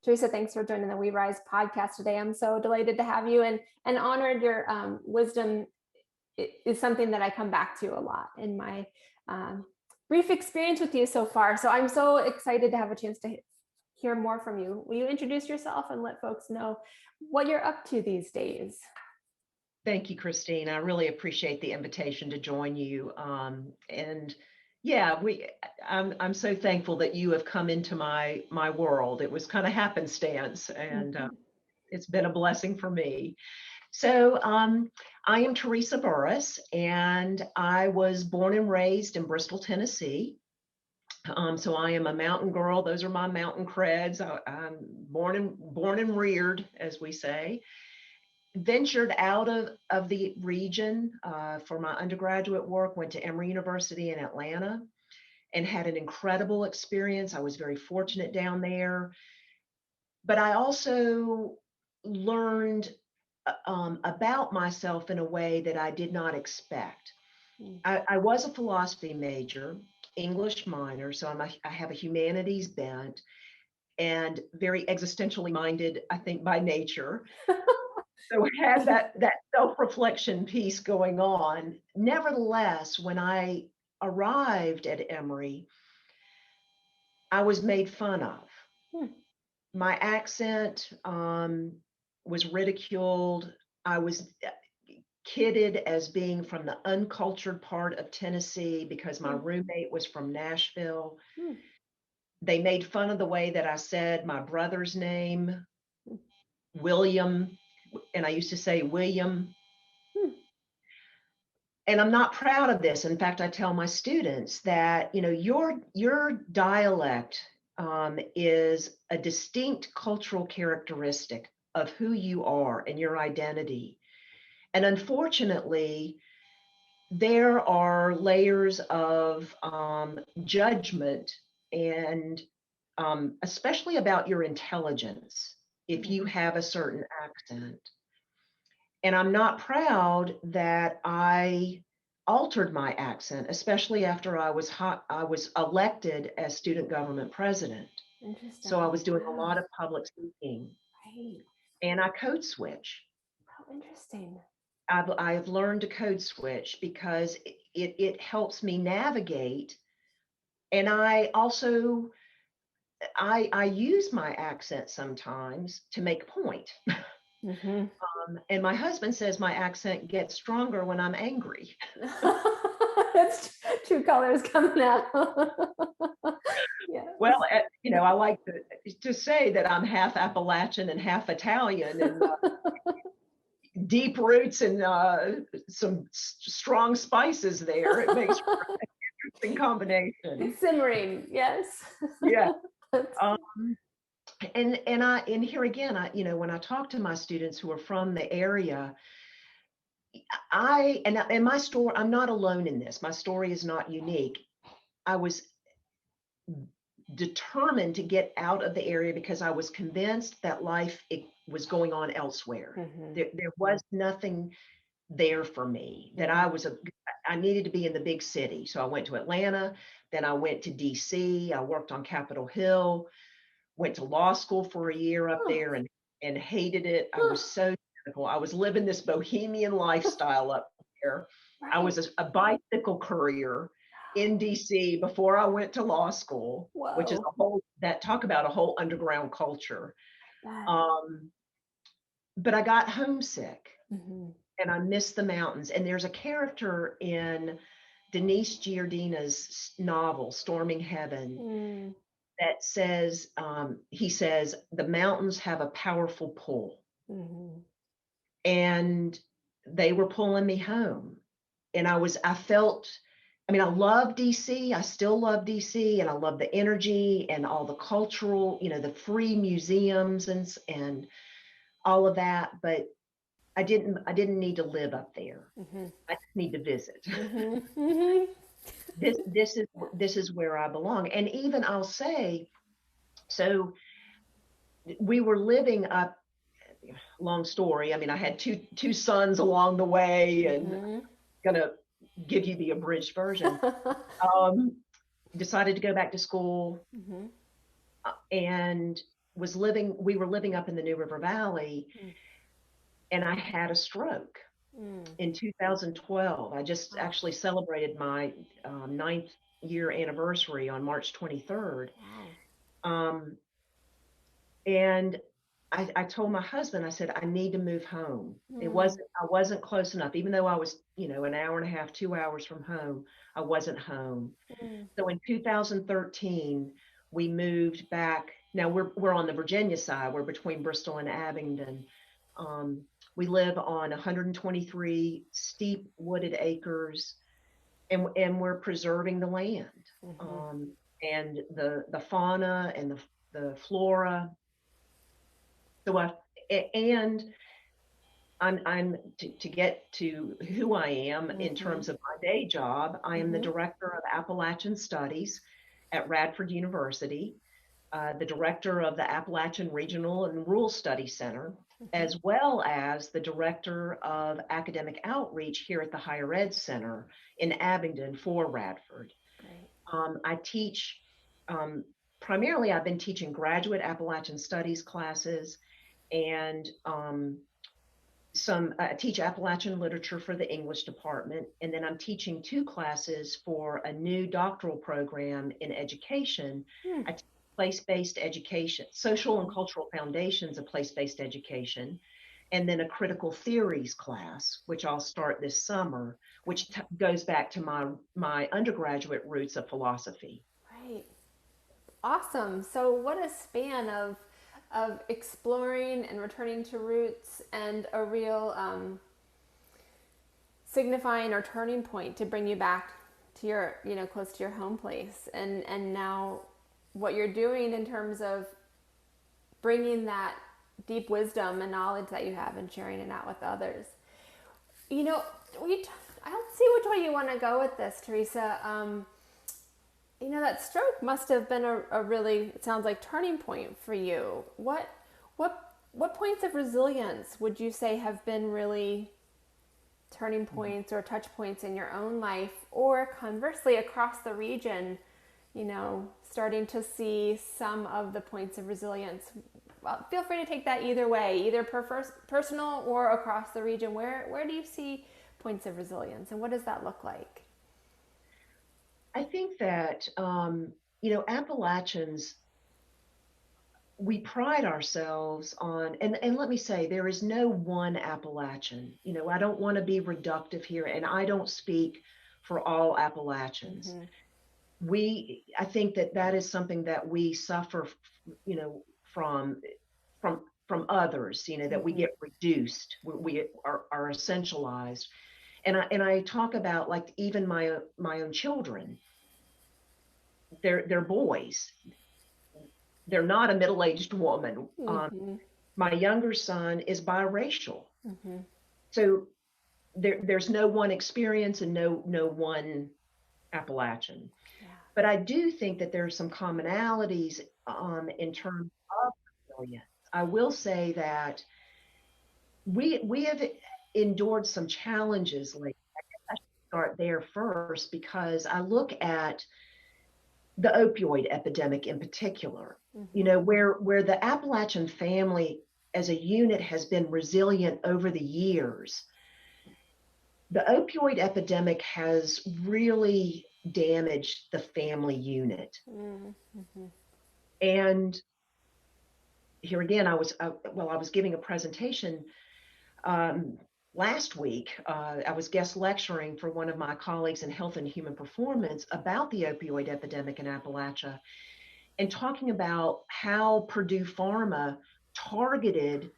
Theresa, thanks for joining the We Rise podcast today. I'm so delighted to have you and honored. Your wisdom is something that I come back to a lot in my um, brief experience with you so far. So I'm so excited to have a chance to hear more from you. Will you introduce yourself and let folks know what you're up to these days? Thank you, Christine. I really appreciate the invitation to join you. And yeah, I'm so thankful that you have come into my world. It was kind of happenstance, and it's been a blessing for me. So I am Theresa Burriss, and I was born and raised in Bristol, Tennessee. So I am a mountain girl. Those are my mountain creds. I'm born and reared, as we say. Ventured out of the region for my undergraduate work, went to Emory University in Atlanta and had an incredible experience. I was very fortunate down there. But I also learned about myself in a way that I did not expect. I was a philosophy major, English minor, so I have a humanities bent and very existentially minded, I think, by nature. So I had that self-reflection piece going on. Nevertheless, when I arrived at Emory, I was made fun of. My accent was ridiculed. I was kidded as being from the uncultured part of Tennessee because my roommate was from Nashville. They made fun of the way that I said my brother's name, William, and I used to say William. And I'm not proud of this. In fact, I tell my students that, you know, your dialect is a distinct cultural characteristic of who you are and your identity. And unfortunately, there are layers of judgment and especially about your intelligence if you have a certain accent. And I'm not proud that I altered my accent, especially after I was elected as student government president. Interesting. So I was doing a lot of public speaking, Right. and I code switch. How interesting. I've learned to code switch because it helps me navigate. And I also I use my accent sometimes to make a point. And my husband says my accent gets stronger when I'm angry. That's true colors coming out. Yeah. Well, you know, I like to say that I'm half Appalachian and half Italian, and deep roots and some strong spices there. It makes for an interesting combination. Simmering, yes. Yeah. And here again, you know, when I talk to my students who are from the area, and my story, I'm not alone in this. My story is not unique. I was determined to get out of the area because I was convinced that it was going on elsewhere. There was nothing there for me, that I needed to be in the big city. So I went to Atlanta, then I went to DC, I worked on Capitol Hill, went to law school for a year up there and hated it. I was so cynical. I was living this bohemian lifestyle up there. Right. I was a bicycle courier in DC before I went to law school, which is talk about a whole underground culture. But I got homesick and I missed the mountains. And there's a character in Denise Giardina's novel, Storming Heaven, that says, he says, the mountains have a powerful pull. And they were pulling me home. And I love DC. I still love DC, and I love the energy and all the cultural, you know, the free museums and all of that. But I didn't need to live up there. I just need to visit. This is where I belong. And even I'll say, so we were living up, long story. I mean, I had two sons along the way, and gonna give you the abridged version. Decided to go back to school, and we were living up in the New River Valley, Mm. and I had a stroke Mm. in 2012. I just Wow. actually celebrated my ninth year anniversary on March 23rd. Wow. Um, and I told my husband, I said, I need to move home. Mm. I wasn't close enough, even though I was, an hour and a half, 2 hours from home, I wasn't home. Mm. So in 2013, we moved back. Now we're on the Virginia side. We're between Bristol and Abingdon. Um, we live on 123 steep wooded acres, and we're preserving the land, Mhm. um, and the fauna and the flora. So and I'm to get to who I am in Mhm. terms of my day job. I am the Mhm. director of Appalachian Studies at Radford University, the director of the Appalachian Regional and Rural Study Center, Mhm. as well as the director of academic outreach here at the Higher Ed Center in Abingdon for Radford. Great. I teach, primarily, I've been teaching graduate Appalachian Studies classes, and I teach Appalachian literature for the English department, and then I'm teaching 2 classes for a new doctoral program in education. Hmm. I teach place-based education, social and Mhm. cultural foundations of place-based education, and then a critical theories class, which I'll start this summer, which goes back to my undergraduate roots of philosophy. Right. Awesome. So what a span of exploring and returning to roots and a real signifying or turning point to bring you back to your, close to your home place. And now what you're doing in terms of bringing that deep wisdom and knowledge that you have and sharing it out with others. You know, I don't see which way you want to go with this, Theresa. That stroke must have been a really, it sounds like, turning point for you. What points of resilience would you say have been really turning points or touch points in your own life, or conversely across the region, starting to see some of the points of resilience? Well, feel free to take that either way, either personal or across the region. Where do you see points of resilience, and what does that look like? I think that, Appalachians, we pride ourselves on, and let me say, there is no one Appalachian. I don't want to be reductive here, and I don't speak for all Appalachians. Mm-hmm. I think that is something that we suffer, from from others, that we Mm-hmm. get reduced, we are essentialized. And I talk about, like, even my own children, they're boys. They're not a middle-aged woman. Mm-hmm. My younger son is biracial. Mm-hmm. So there's no one experience and no one Appalachian. Yeah. But I do think that there are some commonalities, in terms of resilience. I will say that we have endured some challenges. Like, I should start there first, because I look at the opioid epidemic in particular, Mm-hmm. where the Appalachian family as a unit has been resilient over the years. The opioid epidemic has really damaged the family unit. Mm-hmm. And here again, I was giving a presentation, um, last week. I was guest lecturing for one of my colleagues in health and human performance about the opioid epidemic in Appalachia, and talking about how Purdue Pharma targeted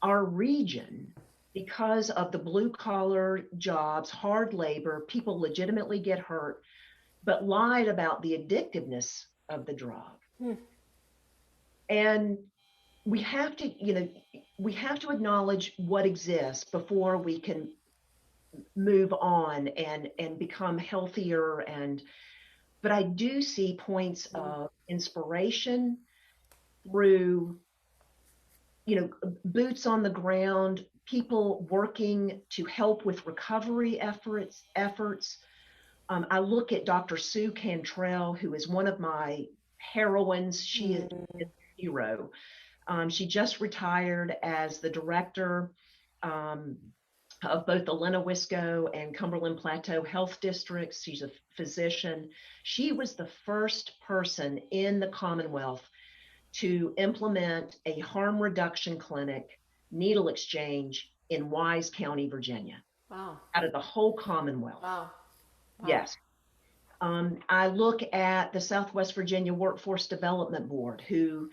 our region because of the blue collar jobs, hard labor, people legitimately get hurt, but lied about the addictiveness of the drug. Mm-hmm. And we have to, we have to acknowledge what exists before we can move on and become healthier. But I do see points of inspiration through, boots on the ground, people working to help with recovery efforts. I look at Dr. Sue Cantrell, who is one of my heroines. She hero. She just retired as the director of both the Lenawisco and Cumberland Plateau Health Districts. She's a physician. She was the first person in the Commonwealth to implement a harm reduction clinic needle exchange in Wise County, Virginia. Wow. Out of the whole Commonwealth. Wow. Wow. Yes. I look at the Southwest Virginia Workforce Development Board, who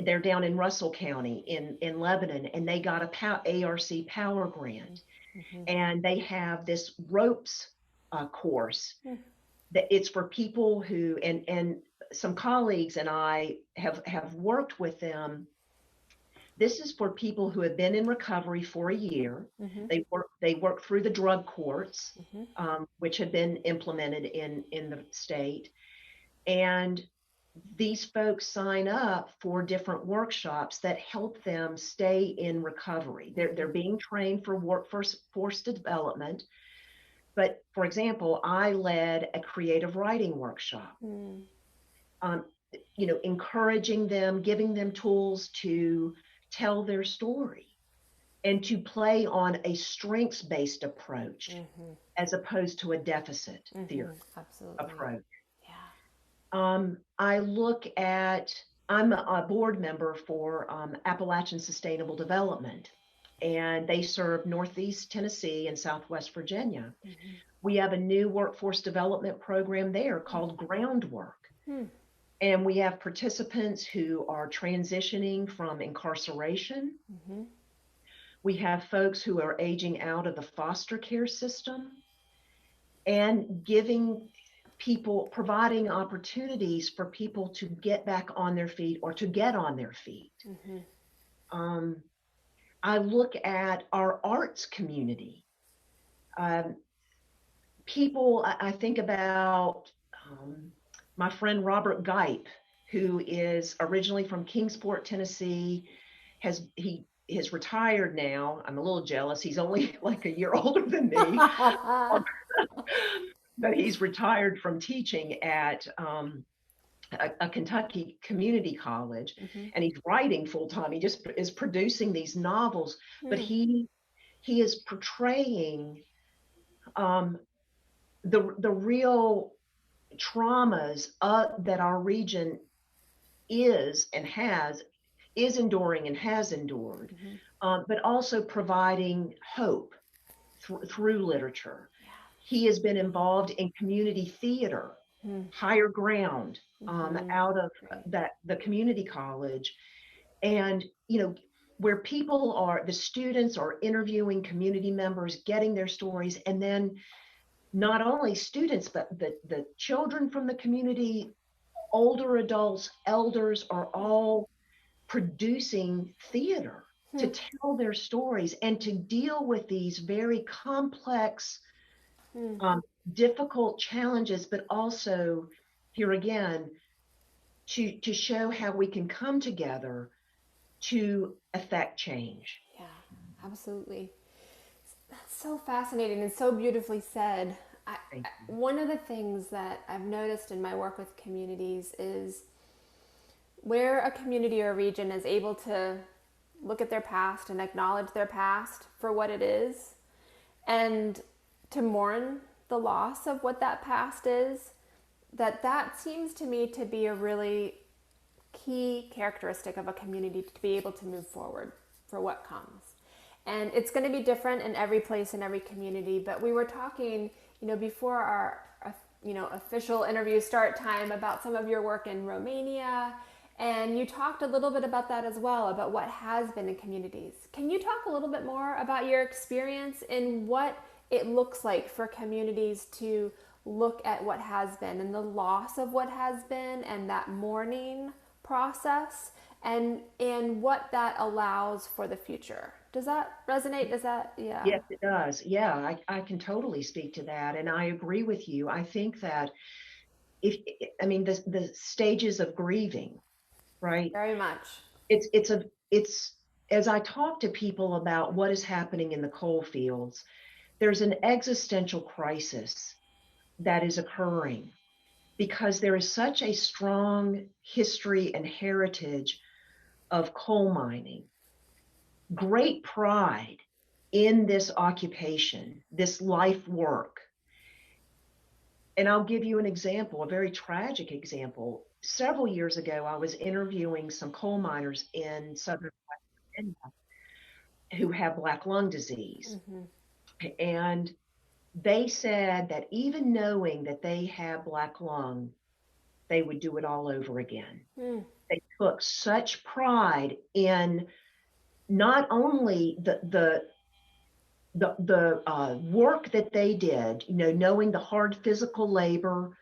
they're down in Russell County in Lebanon, and they got a ARC Power Grant. Mm-hmm. And they have this ropes course that it's for people who, and some colleagues and I have worked with them. This is for people who have been in recovery for a year. Mm-hmm. They work through the drug courts, which have been implemented in the state. And these folks sign up for different workshops that help them stay in recovery. They're being trained for workforce development. But for example, I led a creative writing workshop, encouraging them, giving them tools to tell their story and to play on a strengths-based approach as opposed to a deficit theory approach. I look at, I'm a board member for Appalachian Sustainable Development, and they serve Northeast Tennessee and Southwest Virginia. We have a new workforce development program there called Groundwork. And we have participants who are transitioning from incarceration. We have folks who are aging out of the foster care system and providing opportunities for people to get back on their feet or to get on their feet. I look at our arts community. I think about my friend Robert Gipe, who is originally from Kingsport, Tennessee. He is retired now. I'm a little jealous. He's only like a year older than me. But he's retired from teaching at a Kentucky community college, and he's writing full time. He just is producing these novels, but he is portraying the real traumas that our region is enduring and has endured, but also providing hope through literature. He has been involved in community theater, Higher Ground, out of the community college. And, where the students are interviewing community members, getting their stories, and then not only students, but the children from the community, older adults, elders are all producing theater to tell their stories and to deal with these very complex, difficult challenges, but also here again, to show how we can come together to affect change. Yeah, absolutely. That's so fascinating and so beautifully said. One of the things that I've noticed in my work with communities is where a community or region is able to look at their past and acknowledge their past for what it is, and to mourn the loss of what that past is, that seems to me to be a really key characteristic of a community to be able to move forward for what comes. And it's going to be different in every place, in every community. But we were talking, before our, official interview start time about some of your work in Romania. And you talked a little bit about that as well, about what has been in communities. Can you talk a little bit more about your experience in what it looks like for communities to look at what has been and the loss of what has been and that mourning process and what that allows for the future? Does that resonate? Yeah. Yes, it does. Yeah, I can totally speak to that. And I agree with you. I think that the stages of grieving, right? Very much. It's as I talk to people about what is happening in the coal fields, there's an existential crisis that is occurring because there is such a strong history and heritage of coal mining, great pride in this occupation, this life work. And I'll give you an example, a very tragic example. Several years ago, I was interviewing some coal miners in southern Virginia who have black lung disease. And they said that even knowing that they have black lung, they would do it all over again. They took such pride in not only the work that they did, knowing the hard physical labor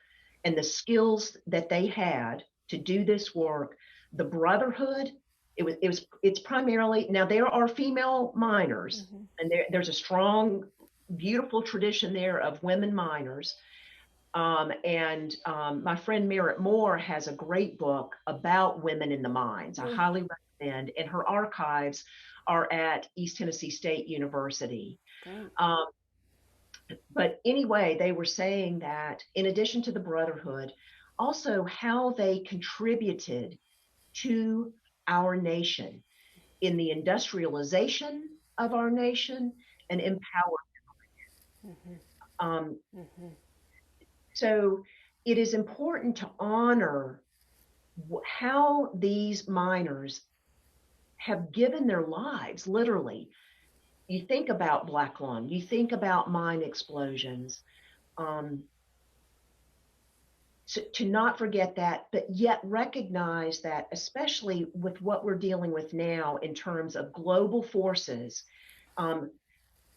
and the skills that they had to do this work, the brotherhood. It's primarily, now there are female miners, and there's a strong, beautiful tradition there of women miners. My friend Merritt Moore has a great book about women in the mines. I highly recommend, and her archives are at East Tennessee State University. But anyway, they were saying that in addition to the brotherhood, also how they contributed to our nation in the industrialization of our nation and empowerment. So it is important to honor how these miners have given their lives, literally. You think about black lung, you think about mine explosions, so to not forget that, but yet recognize that, especially with what we're dealing with now in terms of global forces,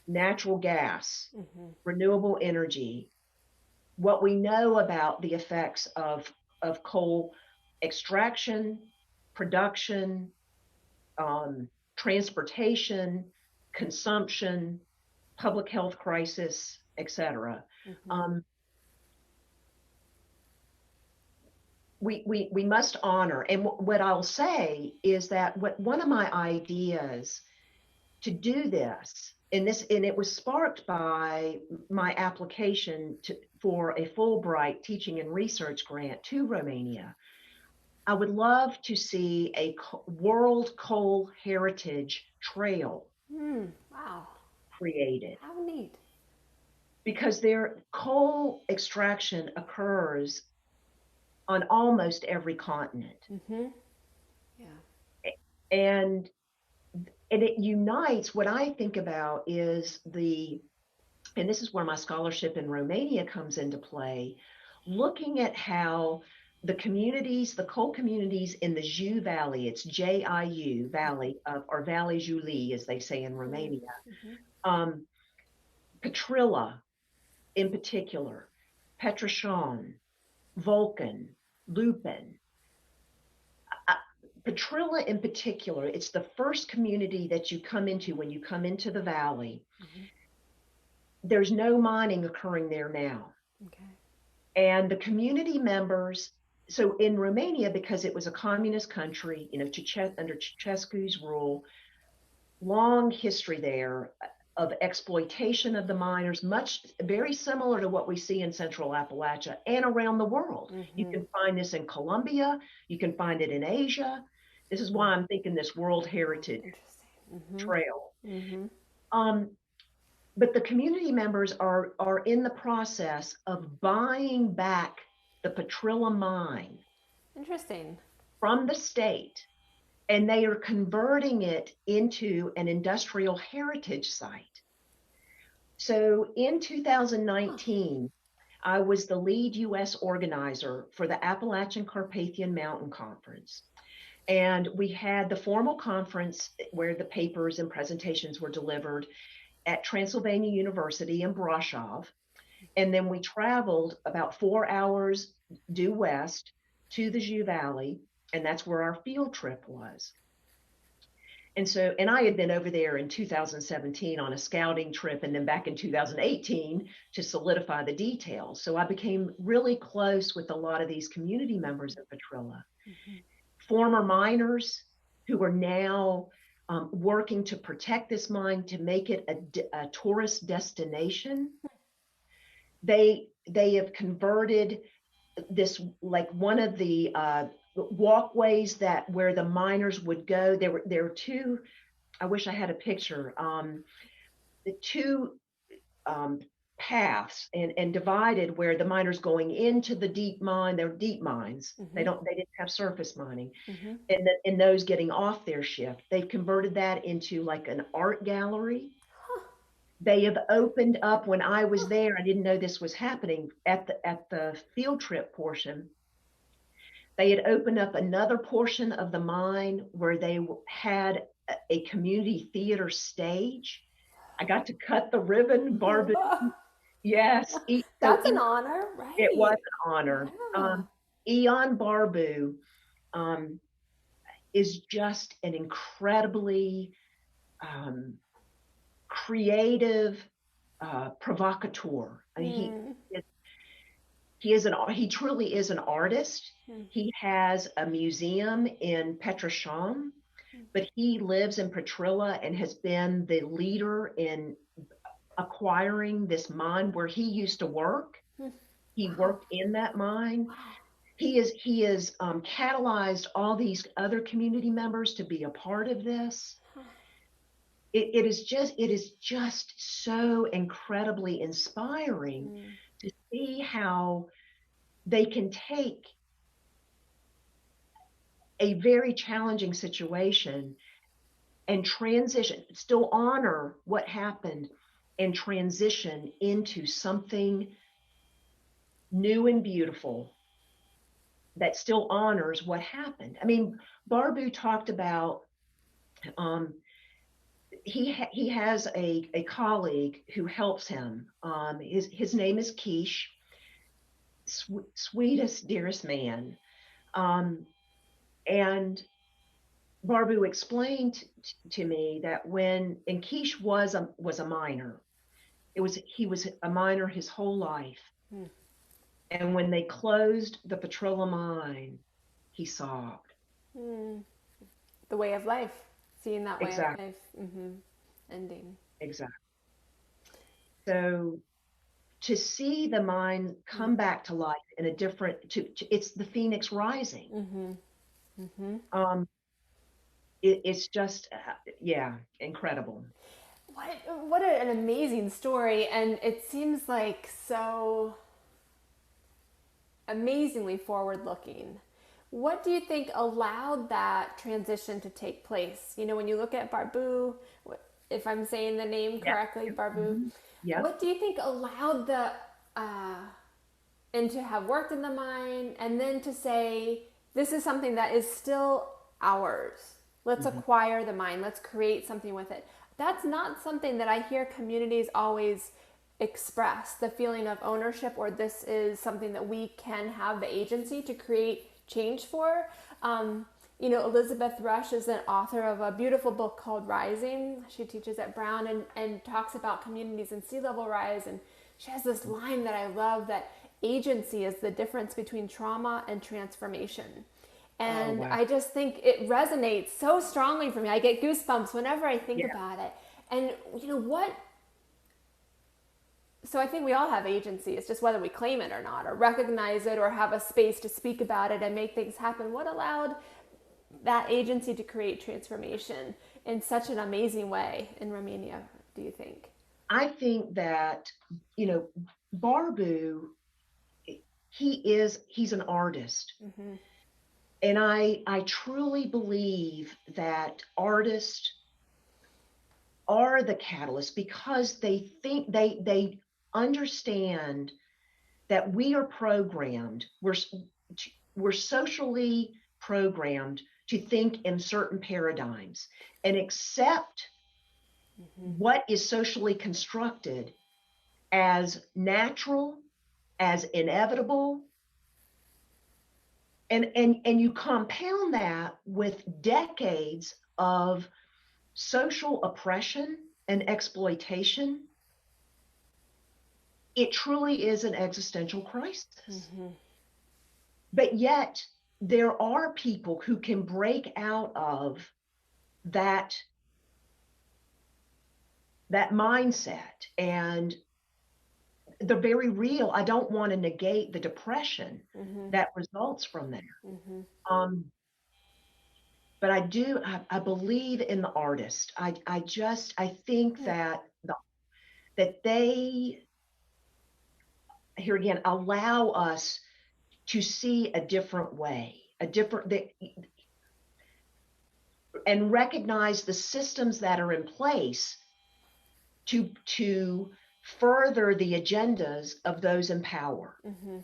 natural gas, renewable energy, what we know about the effects of coal extraction, production, transportation, consumption, public health crisis, etc. We must honor. And what I'll say is that one of my ideas to do this, and it was sparked by my application for a Fulbright teaching and research grant to Romania. I would love to see a World Coal Heritage Trail created. How neat. Because their coal extraction occurs on almost every continent. And it unites. What I think about is and this is where my scholarship in Romania comes into play, looking at how the coal communities in the Jiu Valley, it's Jiu Valley, or Valley Juli, as they say in Romania, Petrilla in particular, Petroșan, Vulcan, Lupin. Petrilla in particular, it's the first community that you come into when you come into the valley. There's no mining occurring there now. And the community members, so in Romania, because it was a communist country, under Ceausescu's rule, long history there of exploitation of the miners, very similar to what we see in Central Appalachia and around the world. You can find this in Colombia, you can find it in Asia. This is why I'm thinking this World Heritage Trail. But the community members are in the process of buying back the Petrilla mine. From the state, and they are converting it into an industrial heritage site. So in 2019, I was the lead U.S. organizer for the Appalachian Carpathian Mountain Conference. And we had the formal conference where the papers and presentations were delivered at Transylvania University in Brasov. And then we traveled about 4 hours due west to the Jiu Valley, and that's where our field trip was. And I had been over there in 2017 on a scouting trip, and then back in 2018 to solidify the details. So I became really close with a lot of these community members of Petrilla, former miners who are now working to protect this mine, to make it a tourist destination. They have converted this, like one of the walkways that where the miners would go. There were two. I wish I had a picture. The two um, paths and divided where the miners going into the deep mine. They're deep mines. They didn't have surface mining, and those getting off their shift. They've converted that into like an art gallery. They have opened up. When I was there, I didn't know this was happening at the field trip portion. They had opened up another portion of the mine where they had a community theater stage. I got to cut the ribbon, Barbie. Yes. That's an honor, It was right? an honor. Yeah. Eon Barbu is just an incredibly creative provocateur. I mean, he truly is an artist. He has a museum in Petrasham, but he lives in Petrilla and has been the leader in acquiring this mine where he used to work. He worked in that mine. He is catalyzed all these other community members to be a part of this. It is just so incredibly inspiring to see how they can take a very challenging situation and transition, still honor what happened, and transition into something new and beautiful that still honors what happened. I mean, Barbu talked about he has a colleague who helps him. His name is Quiche, sweetest, dearest man. And Barbu explained to me that and Quiche was a miner. He was a miner his whole life. And when they closed the Petroleum mine, he sobbed. The way of life, seeing that way Exactly. of life ending. Exactly. So to see the mine come back to life in a different, it's the phoenix rising. It's just, yeah, incredible. What an amazing story, and it seems like so amazingly forward-looking. What do you think allowed that transition to take place? You know, when you look at Barbu, if I'm saying the name correctly, Barbu, what do you think allowed and to have worked in the mine and then to say, this is something that is still ours. Let's acquire the mine. Let's create something with it. That's not something that I hear communities always express, the feeling of ownership, or this is something that we can have the agency to create change for. You know, Elizabeth Rush is an author of a beautiful book called Rising. She teaches at Brown and talks about communities and sea level rise. And she has this line that I love, that agency is the difference between trauma and transformation. And I just think it resonates so strongly for me. I get goosebumps whenever I think about it. And you know what? So I think we all have agency. It's just whether we claim it or not, or recognize it, or have a space to speak about it and make things happen. What allowed that agency to create transformation in such an amazing way in Romania, do you think? I think that, you know, Barbu, he's an artist. And I truly believe that artists are the catalyst because they think they understand that we are programmed. We're socially programmed to think in certain paradigms and accept what is socially constructed as natural, as inevitable. And you compound that with decades of social oppression and exploitation. It truly is an existential crisis. But yet there are people who can break out of that mindset, and they're very real. I don't want to negate the depression that results from that. Um, but I believe in the artist. I think that that they, here again, allow us to see a different way, and recognize the systems that are in place to further the agendas of those in power. Mm-hmm.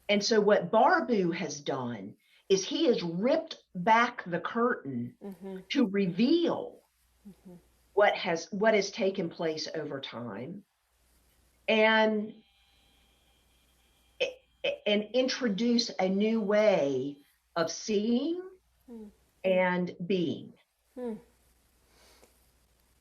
And so what Barbu has done is he has ripped back the curtain Mm-hmm. to reveal Mm-hmm. what has taken place over time, and and introduce a new way of seeing and being. Mm-hmm.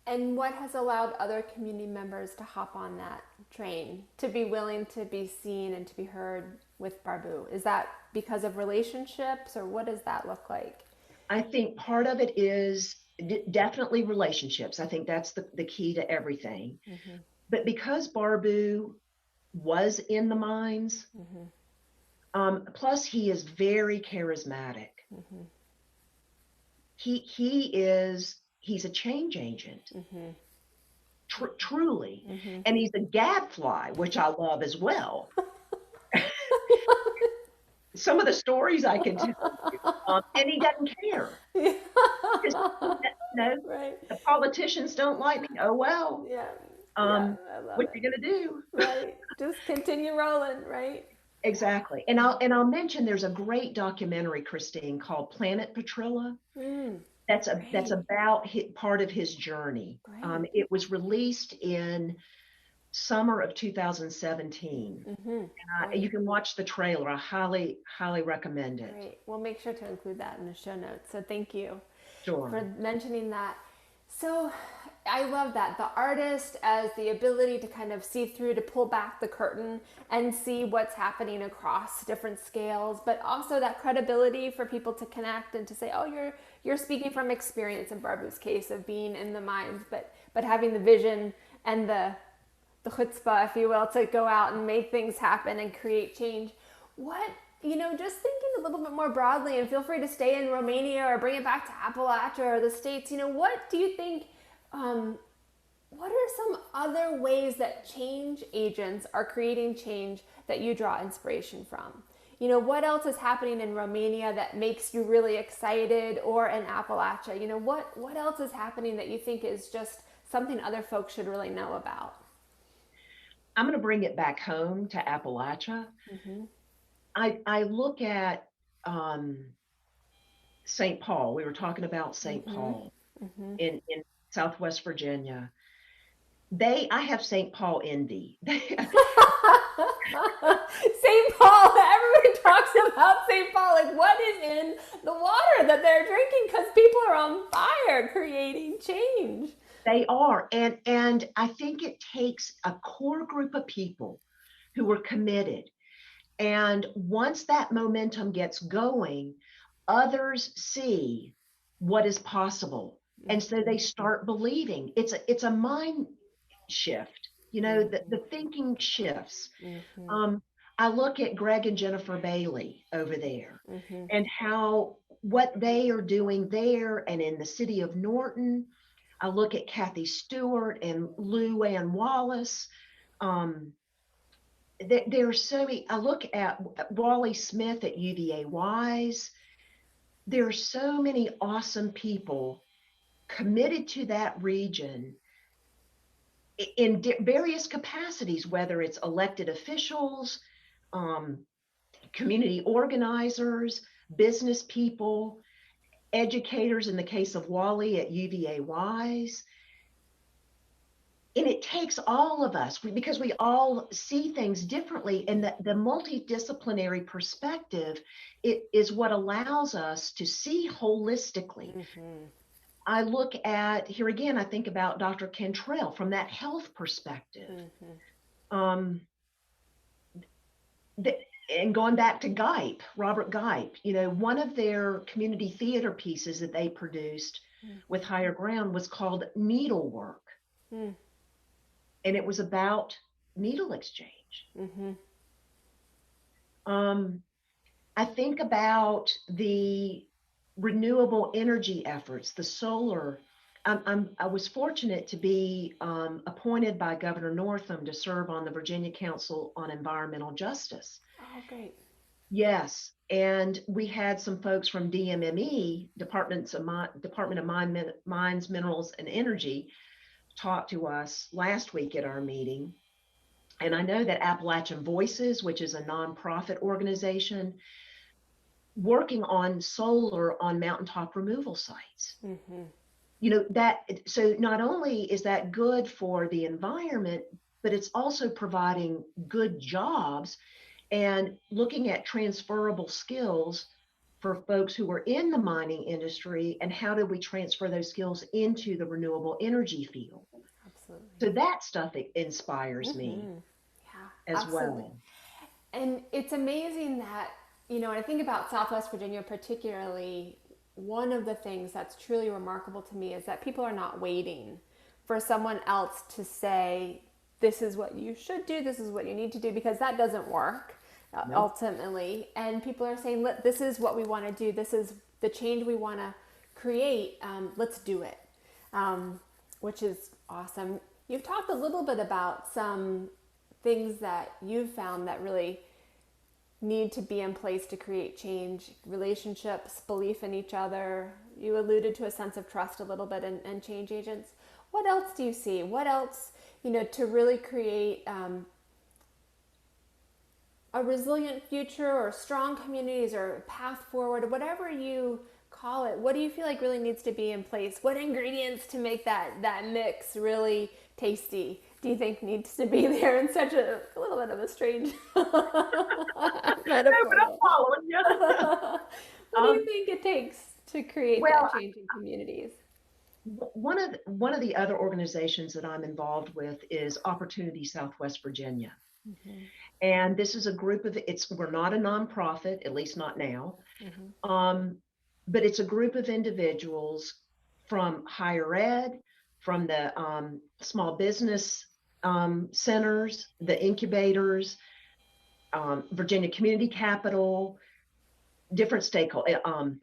And what has allowed other community members to hop on that train, to be willing to be seen and to be heard with Barbu? Is that because of relationships, or what does that look like? I think part of it is definitely relationships. I think that's the key to everything. Mm-hmm. But because Barbu was in the mines, plus he is very charismatic. Mm-hmm. He's a change agent. Mm-hmm. Truly. Mm-hmm. And he's a gadfly, which I love as well. Some of the stories I can tell you, and he doesn't care. Because, Right. the politicians don't like me. Oh, well. Yeah. Yeah, I love What it. you gonna do? Right. Just continue rolling, right? Exactly. And I'll mention there's a great documentary, Christine, called Planet Petrilla. That's about part of his journey. Great. It was released in summer of 2017. Mm-hmm. You can watch the trailer. I highly recommend it. Great. We'll make sure to include that in the show notes. So thank you Sure. for mentioning that. So I love that. The artist as the ability to kind of see through, to pull back the curtain and see what's happening across different scales, but also that credibility for people to connect and to say, oh, you're speaking from experience in Barbu's case of being in the mines, but having the vision and the chutzpah, if you will, to go out and make things happen and create change. What, just thinking a little bit more broadly, and feel free to stay in Romania or bring it back to Appalachia or the States, what do you think, what are some other ways that change agents are creating change that you draw inspiration from? What else is happening in Romania that makes you really excited, or in Appalachia? What else is happening that you think is just something other folks should really know about? I'm going to bring it back home to Appalachia. Mm-hmm. I look at St. Paul. We were talking about St. Mm-hmm. Paul Mm-hmm. in Southwest Virginia. I have St. Paul envy. St. Paul, everyone talks about St. Paul. Like, what is in the water that they're drinking? Because people are on fire creating change. They are. And I think it takes a core group of people who are committed. And once that momentum gets going, others see what is possible. And so they start believing. It's a mind shift, the thinking shifts. Mm-hmm. I look at Greg and Jennifer Bailey over there, Mm-hmm. and what they are doing there and in the city of Norton. I look at Kathy Stewart and Lou Ann Wallace. There are so many. I look at Wally Smith at UVA Wise. There are so many awesome people committed to that region in various capacities, whether it's elected officials, community organizers, business people, educators in the case of Wally at UVA Wise. And it takes all of us, because we all see things differently, and the multidisciplinary perspective is what allows us to see holistically. Mm-hmm. I look at, here again, I think about Dr. Cantrell from that health perspective. Mm-hmm. And going back to Gipe, Robert Gipe, one of their community theater pieces that they produced with Higher Ground was called Needlework. Mm. And it was about needle exchange. Mm-hmm. I think about the renewable energy efforts, the solar. I was fortunate to be appointed by Governor Northam to serve on the Virginia Council on Environmental Justice. Oh, great. Yes, and we had some folks from DMME, Department of Mines, Minerals, and Energy, talk to us last week at our meeting. And I know that Appalachian Voices, which is a nonprofit organization, working on solar on mountaintop removal sites. Mm-hmm. So not only is that good for the environment, but it's also providing good jobs and looking at transferable skills for folks who are in the mining industry, and how do we transfer those skills into the renewable energy field. Absolutely. So that stuff inspires me Mm-hmm. Yeah, as absolutely. well. And it's amazing that, when I think about Southwest Virginia particularly, one of the things that's truly remarkable to me is that people are not waiting for someone else to say, this is what you should do, this is what you need to do, because that doesn't work Nope. ultimately. And people are saying, this is what we want to do, this is the change we want to create, let's do it, which is awesome. You've talked a little bit about some things that you've found that really need to be in place to create change: relationships, belief in each other. You alluded to a sense of trust a little bit, and change agents. What else do you see? What else, to really create a resilient future, or strong communities, or a path forward, whatever you call it? What do you feel like really needs to be in place? What ingredients to make that mix really tasty do you think needs to be there, in such a little bit of a strange No, but I'm metaphor? following you. What do you think it takes to create Well, that change in communities? one of the other organizations that I'm involved with is Opportunity Southwest Virginia. Mm-hmm. And this is a group of, we're not a nonprofit, at least not now. Mm-hmm. But it's a group of individuals from higher ed, from the small business centers, the incubators, Virginia Community Capital, different stakeholders,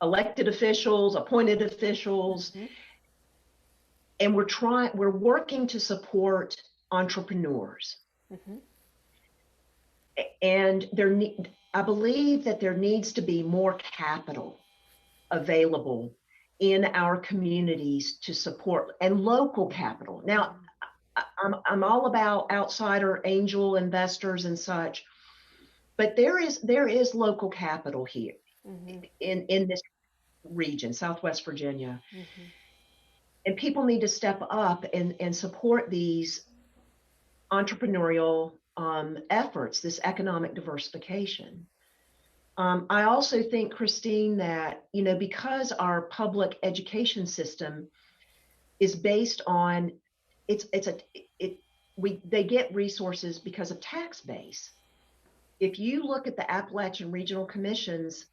elected officials, appointed officials. Mm-hmm. And we're working to support entrepreneurs. Mm-hmm. And I believe that there needs to be more capital available in our communities to support, and local capital. Now, I'm all about outsider angel investors and such, but there is local capital here. Mm-hmm. in this region, Southwest Virginia. Mm-hmm. And people need to step up and support these entrepreneurial efforts, this economic diversification. I also think, Christine, that, because our public education system is based on, they get resources because of tax base. If you look at the Appalachian Regional Commission's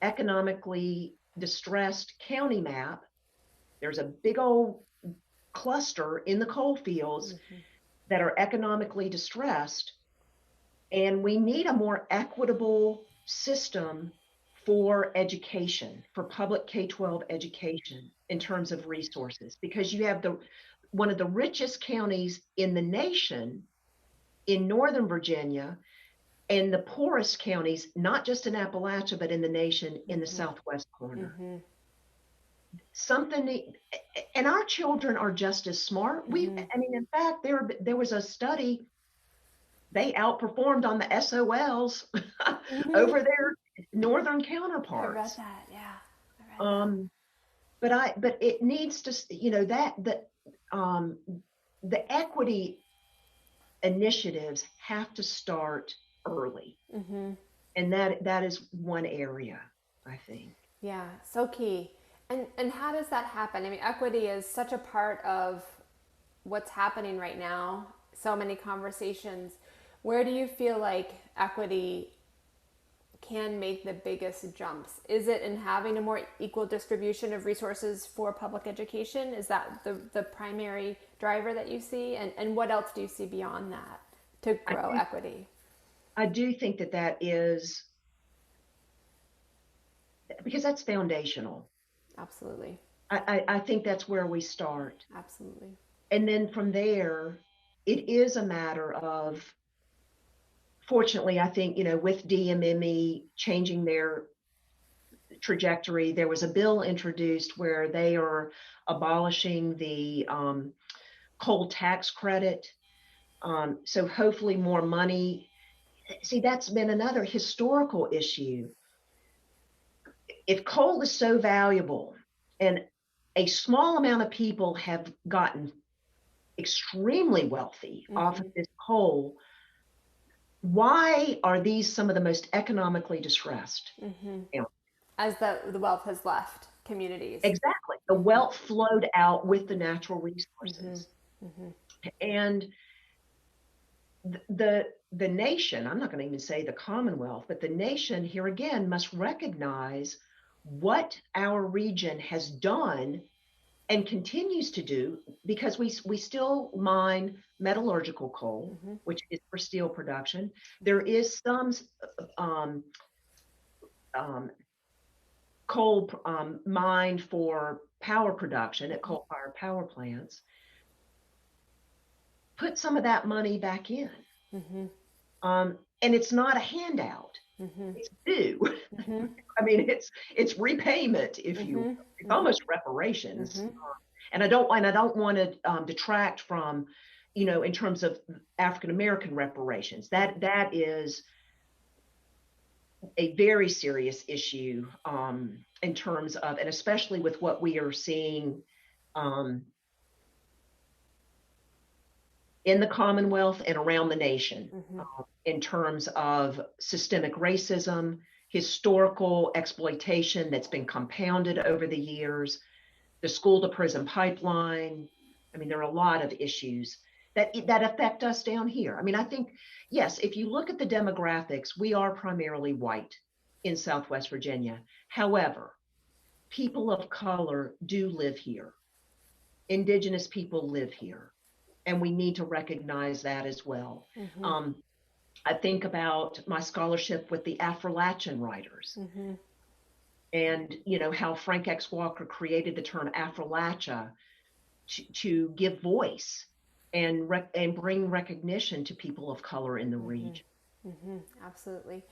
economically distressed county map, there's a big old cluster in the coal fields that are economically distressed. And we need a more equitable system for education, for public K-12 education in terms of resources, because you have one of the richest counties in the nation in Northern Virginia, and the poorest counties, not just in Appalachia, but in the nation, in the southwest corner. Mm-hmm. And our children are just as smart. In fact, there was a study, they outperformed on the SOLs over their northern counterparts. I read that. Yeah, I read that. But it needs to, the equity initiatives have to start early. Mm-hmm. And that is one area, I think. Yeah, so key. And how does that happen? Equity is such a part of what's happening right now. So many conversations. Where do you feel like equity can make the biggest jumps? Is it in having a more equal distribution of resources for public education? Is that the primary driver that you see? And what else do you see beyond that to grow equity? I do think that that is, because that's foundational. Absolutely. I think that's where we start. Absolutely. And then from there, it is a matter of, fortunately, I think, with DMME changing their trajectory, there was a bill introduced where they are abolishing the coal tax credit. So hopefully more money. See, that's been another historical issue. If coal is so valuable and a small amount of people have gotten extremely wealthy off of Mm-hmm. this coal, why are these some of the most economically distressed? Mm-hmm. You know, As the wealth has left communities. exactly. The wealth flowed out with the natural Mm-hmm. resources. Mm-hmm. And the nation, I'm not going to even say the Commonwealth, but the nation here again must recognize what our region has done and continues to do, because we still mine metallurgical coal, Mm-hmm. which is for steel production. There is some um, um, coal mined for power production at coal-fired power plants. Put some of that money back in. Mm-hmm. And it's not a handout. Mm-hmm. It's due. Mm-hmm. I mean, it's repayment, if you will. Mm-hmm. It's Mm-hmm. almost reparations. Mm-hmm. And I don't want to detract from, in terms of African American reparations. That is a very serious issue, in terms of, and especially with what we are seeing um, in the Commonwealth and around the nation, Mm-hmm. in terms of systemic racism, historical exploitation that's been compounded over the years, the school to prison pipeline. I mean, there are a lot of issues that affect us down here. I mean, I think, yes, if you look at the demographics, we are primarily white in Southwest Virginia. However, people of color do live here. Indigenous people live here, and we need to recognize that as well. Mm-hmm. Um, I think about my scholarship with the Appalachian writers, Mm-hmm. and how Frank X. Walker created the term Appalachia to give voice and bring recognition to people of color in the region. Mm-hmm. Absolutely.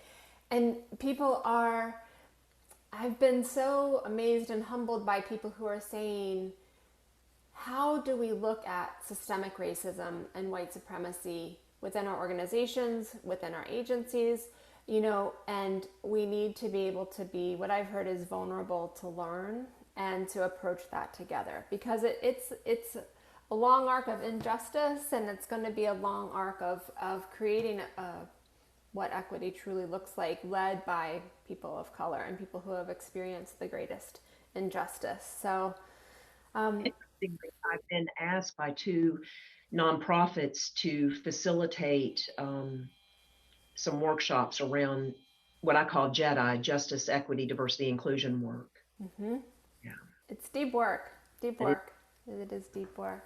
And people are, I've been so amazed and humbled by people who are saying, how do we look at systemic racism and white supremacy within our organizations, within our agencies, and we need to be able to be, what I've heard is vulnerable to learn and to approach that together, because it's a long arc of injustice, and it's going to be a long arc of creating what equity truly looks like, led by people of color and people who have experienced the greatest injustice. So Interestingly, I've been asked by two nonprofits to facilitate some workshops around what I call JEDI, Justice, Equity, Diversity, Inclusion work. Yeah. it's deep work, deep It is. work. It is deep work.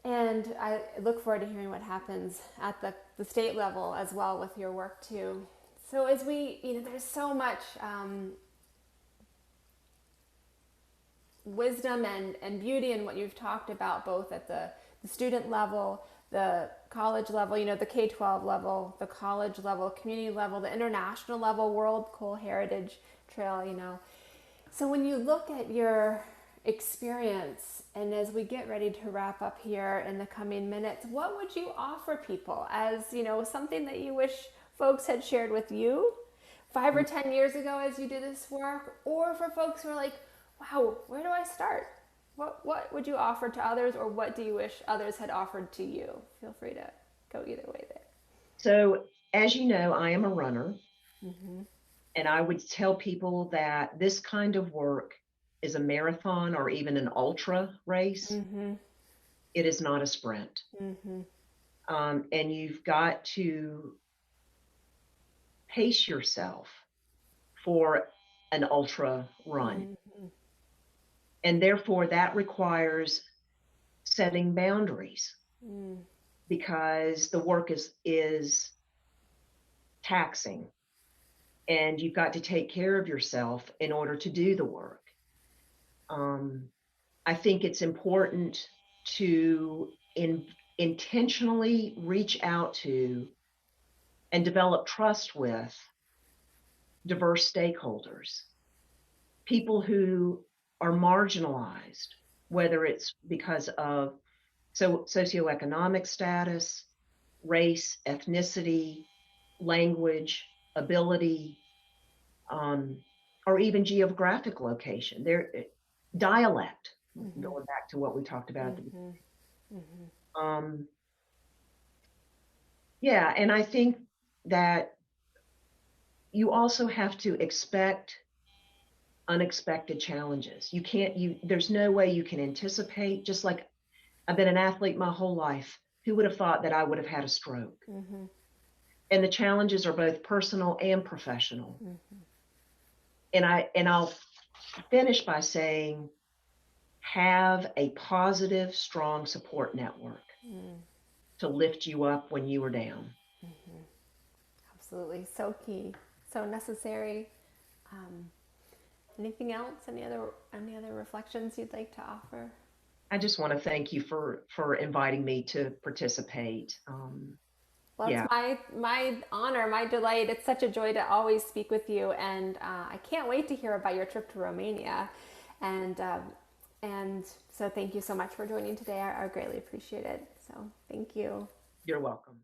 And I look forward to hearing what happens at the state level as well with your work too. So as we, there's so much wisdom and beauty in what you've talked about, both at the student level, the college level, the K-12 level, the college level, community level, the international level, World Coal Heritage Trail. So when you look at your experience, and as we get ready to wrap up here in the coming minutes, what would you offer people as, something that you wish folks had shared with you 5 or 10 years ago as you do this work, or for folks who are like, wow, where do I start? What would you offer to others, or what do you wish others had offered to you? Feel free to go either way there. So, as you know, I am a runner, and I would tell people that this kind of work is a marathon or even an ultra race. It is not a sprint. And you've got to pace yourself for an ultra run. And therefore, that requires setting boundaries, because the work is taxing, and you've got to take care of yourself in order to do the work. I think it's important to intentionally reach out to and develop trust with diverse stakeholders, people who are marginalized, whether it's because of socioeconomic status, race, ethnicity, language, ability, or even geographic location. Dialect, going back to what we talked about at the beginning. Yeah, and I think that you also have to expect unexpected challenges. There's no way you can anticipate, just like I've been an athlete my whole life. Who would have thought that I would have had a stroke? And the challenges are both personal and professional. And I'll finish by saying, have a positive, strong support network to lift you up when you are down. Absolutely. So key, so necessary. Anything else? Any other reflections you'd like to offer? I just want to thank you for inviting me to participate. Well, it's my honor, my delight. It's such a joy to always speak with you, and I can't wait to hear about your trip to Romania. And so, thank you so much for joining today. I greatly appreciate it. So, thank you. You're welcome.